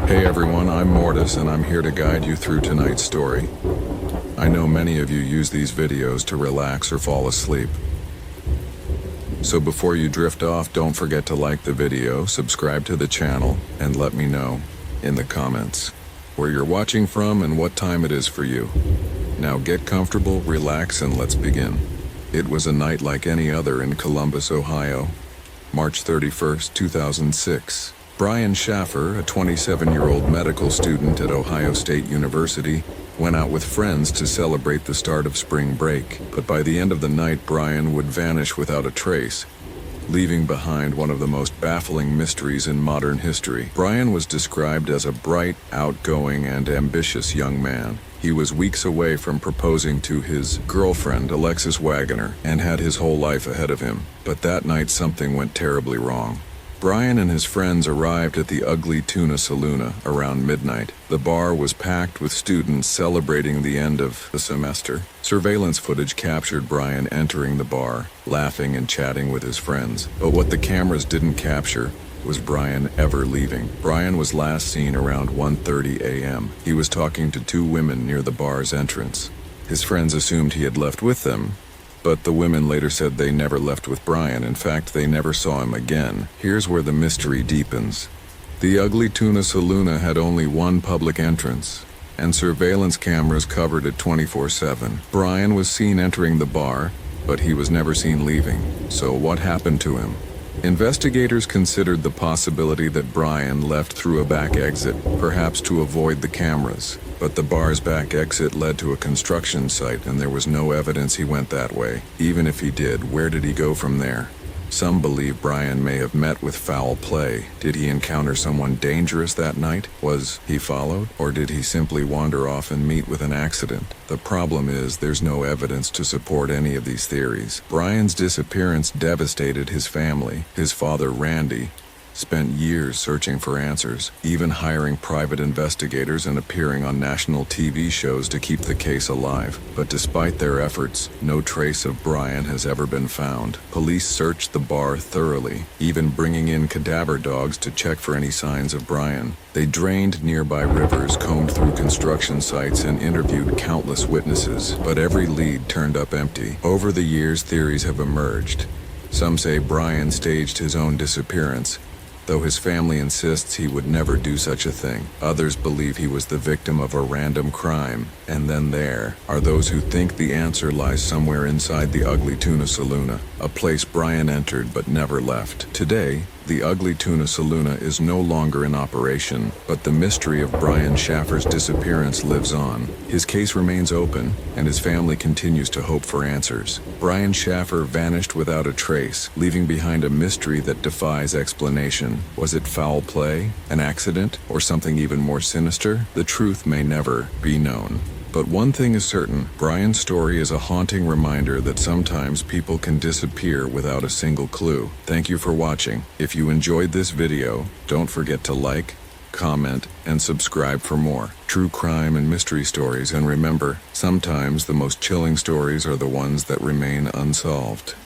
Hey everyone, I'm Mortis and I'm here to guide you through tonight's story. I know many of you use these videos to relax or fall asleep. So before you drift off, don't forget to like the video, subscribe to the channel, and let me know in the comments where you're watching from and what time it is for you. Now get comfortable, relax, and let's begin. It was a night like any other in Columbus, Ohio, March 31st, 2006. Brian Shaffer, a 27-year-old medical student at Ohio State University, went out with friends to celebrate the start of spring break. But by the end of the night, Brian would vanish without a trace, leaving behind one of the most baffling mysteries in modern history. Brian was described as a bright, outgoing, and ambitious young man. He was weeks away from proposing to his girlfriend, Alexis Wagoner, and had his whole life ahead of him. But that night, something went terribly wrong. Brian and his friends arrived at the Ugly Tuna Saloon around midnight. The bar was packed with students celebrating the end of the semester. Surveillance footage captured Brian entering the bar, laughing and chatting with his friends. But what the cameras didn't capture was Brian ever leaving. Brian was last seen around 1:30 a.m. He was talking to two women near the bar's entrance. His friends assumed he had left with them, but the women later said they never left with Brian. In fact, they never saw him again. Here's where the mystery deepens. The Ugly Tuna Saloon had only one public entrance, and surveillance cameras covered it 24/7. Brian was seen entering the bar, but he was never seen leaving. So what happened to him? Investigators considered the possibility that Brian left through a back exit, perhaps to avoid the cameras. But the bar's back exit led to a construction site, and there was no evidence he went that way. Even if he did, where did he go from there? Some believe Brian may have met with foul play. Did he encounter someone dangerous that night? Was he followed? Or did he simply wander off and meet with an accident? The problem is there's no evidence to support any of these theories. Brian's disappearance devastated his family. His father, Randy, spent years searching for answers, even hiring private investigators and appearing on national TV shows to keep the case alive. But despite their efforts, no trace of Brian has ever been found. Police searched the bar thoroughly, even bringing in cadaver dogs to check for any signs of Brian. They drained nearby rivers, combed through construction sites, and interviewed countless witnesses, but every lead turned up empty. Over the years, theories have emerged. Some say Brian staged his own disappearance, though his family insists he would never do such a thing. Others believe he was the victim of a random crime. And then there are those who think the answer lies somewhere inside the Ugly Tuna Saloon, a place Brian entered but never left. Today, the Ugly Tuna Saloon is no longer in operation, but the mystery of Brian Shaffer's disappearance lives on. His case remains open, and his family continues to hope for answers. Brian Shaffer vanished without a trace, leaving behind a mystery that defies explanation. Was it foul play, an accident, or something even more sinister? The truth may never be known. But one thing is certain, Brian's story is a haunting reminder that sometimes people can disappear without a single clue. Thank you for watching. If you enjoyed this video, don't forget to like, comment, and subscribe for more true crime and mystery stories. And remember, sometimes the most chilling stories are the ones that remain unsolved.